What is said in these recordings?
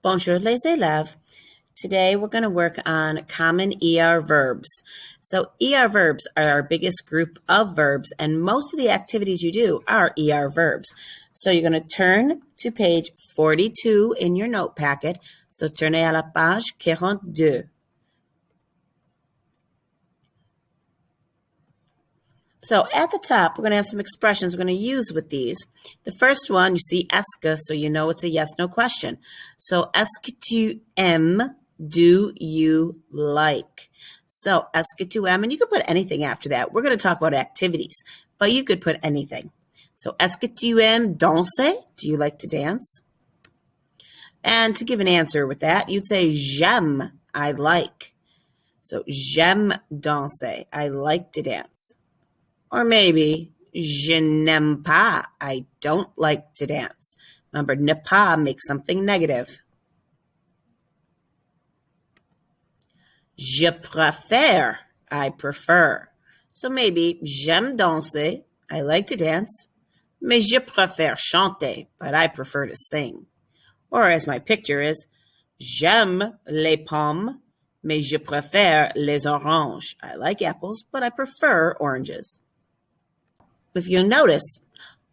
Bonjour les élèves. Today we're going to work on common ER verbs. So ER verbs are our biggest group of verbs, and most of the activities you do are ER verbs. So you're going to turn to page 42 in your note packet. So tournez à la page 42. So at the top, we're going to have some expressions we're going to use with these. The first one, you see est-ce que, so you know it's a yes-no question. So est-ce que tu aimes? Do you like? So est-ce que tu aimes? And you could put anything after that. We're going to talk about activities, but you could put anything. So est-ce que tu aimes danser? Do you like to dance? And to give an answer with that, you'd say j'aime, I like. So j'aime danser, I like to dance. Or maybe, je n'aime pas, I don't like to dance. Remember, ne pas makes something negative. Je préfère, I prefer. So maybe, j'aime danser, I like to dance. Mais je préfère chanter, but I prefer to sing. Or as my picture is, j'aime les pommes, mais je préfère les oranges. I like apples, but I prefer oranges. If you notice,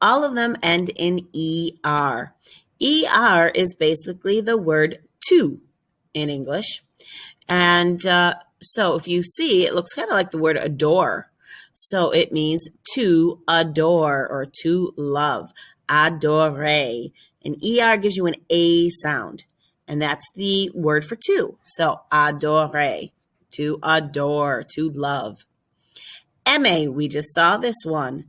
all of them end in ER. ER is basically the word to in English. And so if you see, it looks kind of like the word adore. So it means to adore or to love. Adore. And ER gives you an A sound. And that's the word for to. So adore, to adore, to love. MA, we just saw this one.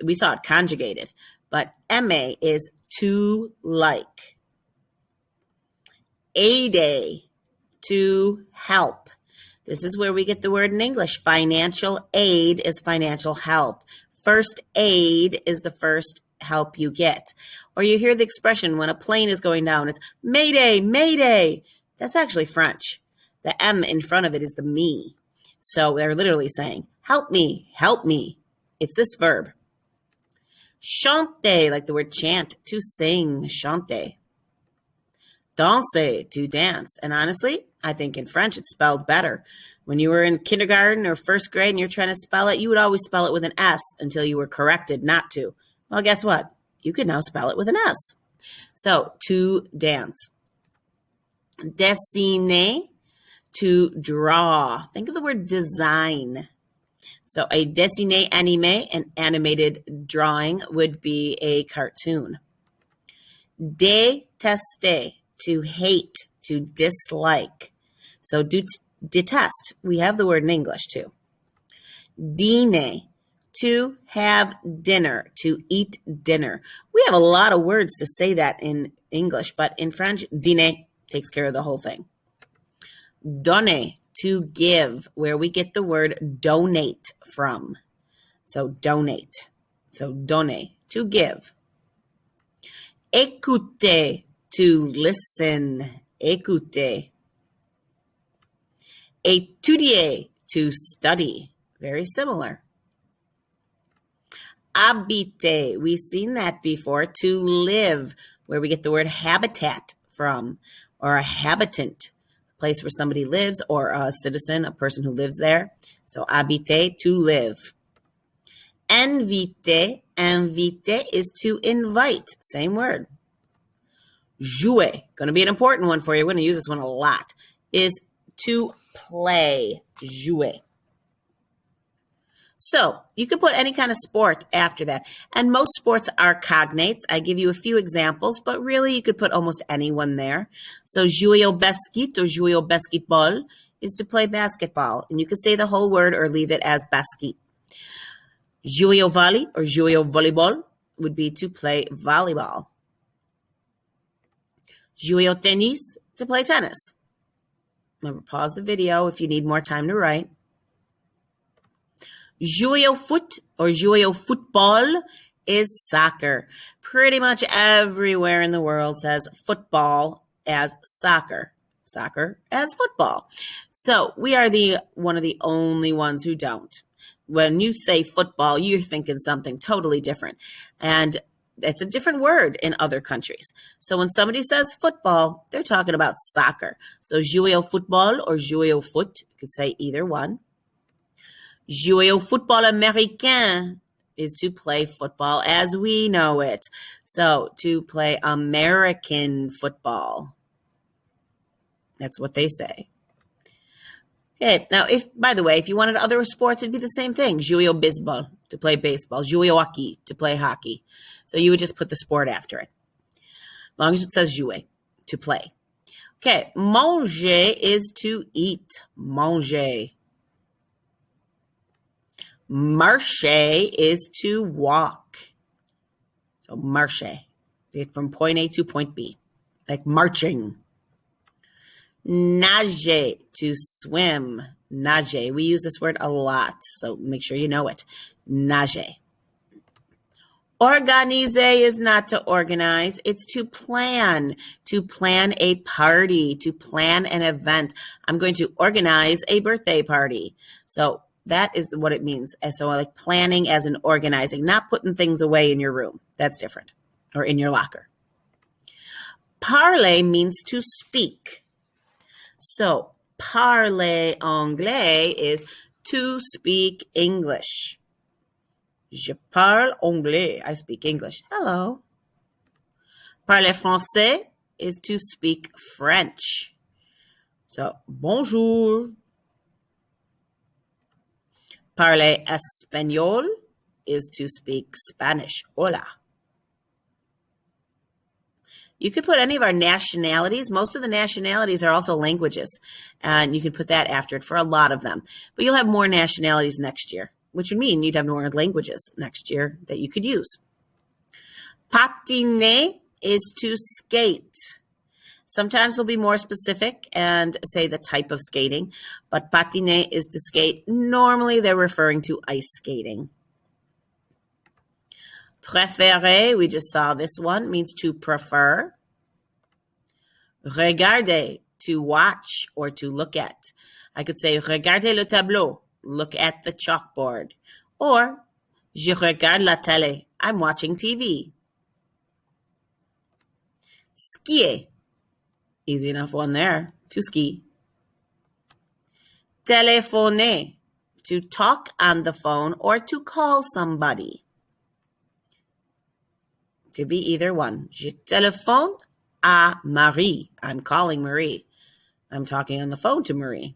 We saw it conjugated, but MA is to like. Aid, to help. This is where we get the word in English. Financial aid is financial help. First aid is the first help you get. Or you hear the expression when a plane is going down, it's Mayday, Mayday. That's actually French. The M in front of it is the me. So they're literally saying, help me, help me. It's this verb. Chanter, like the word chant, to sing, chanter. Danser, to dance. And honestly, I think in French it's spelled better. When you were in kindergarten or first grade and you're trying to spell it, you would always spell it with an S until you were corrected not to. Well, guess what? You can now spell it with an S. So, to dance. Dessiner, to draw. Think of the word design. So a dessiné animé, an animated drawing, would be a cartoon. Détester, to hate, to dislike. So detest, we have the word in English too. Dîner, to have dinner, to eat dinner. We have a lot of words to say that in English, but in French, dîner takes care of the whole thing. Donner, to give, where we get the word donate from. So donate. So donner, to give. Écouter, to listen. Écouter. Étudier, to study. Very similar. Habiter, we've seen that before, to live, where we get the word habitat from, or a habitant. Place where somebody lives, or a citizen, a person who lives there. So habiter, to live. Inviter, inviter is to invite. Same word. Jouer, going to be an important one for you. We're going to use this one a lot. Is to play. Jouer. So you could put any kind of sport after that. And most sports are cognates. I give you a few examples, but really you could put almost anyone there. So jouer au basket or jouer au basketball is to play basketball. And you could say the whole word or leave it as basket. Jouer au volley or jouer au volleyball would be to play volleyball. Jouer au tennis, to play tennis. Remember, pause the video if you need more time to write. Jouer au foot or jouer au football is soccer. Pretty much everywhere in the world says football as soccer. Soccer as football. So we are one of the only ones who don't. When you say football, you're thinking something totally different. And It's a different word in other countries. So when somebody says football, they're talking about soccer. So jouer au football or jouer au foot, you could say either one. Jouer au football américain is to play football as we know it. So to play American football. That's what they say. Okay, now by the way, if you wanted other sports, it'd be the same thing. Jouer au baseball, to play baseball. Jouer au hockey, to play hockey. So you would just put the sport after it. As long as it says jouer, to play. Okay, manger is to eat. Manger. Marcher is to walk. So marcher, from point A to point B, like marching. Nager, to swim. Nager. We use this word a lot, so make sure you know it. Nager. Organiser is not to organize. It's to plan a party, to plan an event. I'm going to organize a birthday party. So that is what it means. So like planning as in organizing, not putting things away in your room. That's different. Or in your locker. Parler means to speak. So, parler anglais is to speak English. Je parle anglais. I speak English. Hello. Parler français is to speak French. So, bonjour. Parler espagnol is to speak Spanish. Hola. You could put any of our nationalities. Most of the nationalities are also languages, and you can put that after it for a lot of them. But you'll have more nationalities next year, which would mean you'd have more languages next year that you could use. Patiner is to skate. Sometimes we'll be more specific and say the type of skating, but patiner is to skate. Normally, they're referring to ice skating. Préférer, we just saw this one, means to prefer. Regarder, to watch or to look at. I could say, regardez le tableau, look at the chalkboard. Or, je regarde la télé, I'm watching TV. Skier, easy enough one there, to ski. Téléphoner, to talk on the phone or to call somebody. Could be either one. Je téléphone à Marie. I'm calling Marie. I'm talking on the phone to Marie.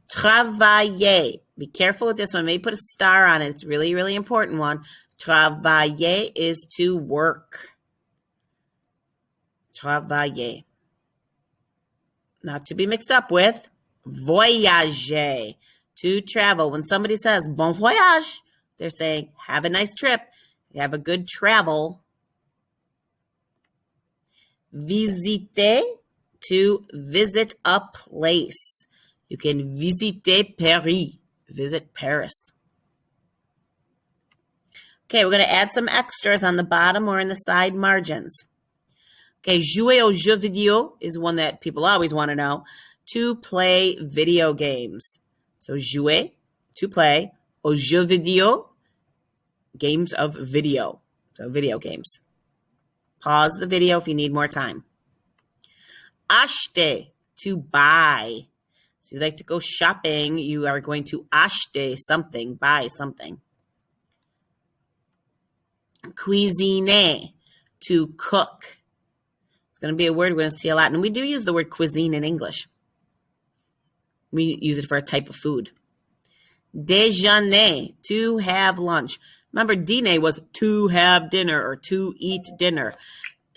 Travailler. Be careful with this one. Maybe put a star on it. It's a really, really important one. Travailler is to work. Travailler. Not to be mixed up with voyager. To travel. When somebody says bon voyage, they're saying have a nice trip. Have a good travel. Visiter, to visit a place. You can visiter Paris, visit Paris. Okay, we're going to add some extras on the bottom or in the side margins. Okay, jouer aux jeux vidéo is one that people always want to know. To play video games. So jouer, to play, aux jeux vidéo, games of video. So video games. Pause the video if you need more time. Acheter, to buy. So if you like to go shopping, you are going to acheter something, buy something. Cuisiner, to cook. It's going to be a word we're going to see a lot. And we do use the word cuisine in English. We use it for a type of food. Déjeuner, to have lunch. Remember, dîner was to have dinner or to eat dinner.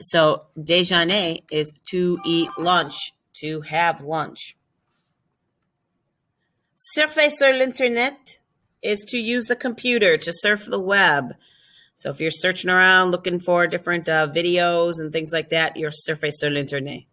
So déjeuner is to eat lunch, to have lunch. Surfer sur l'internet is to use the computer, to surf the web. So if you're searching around looking for different videos and things like that, you're surfer sur l'internet.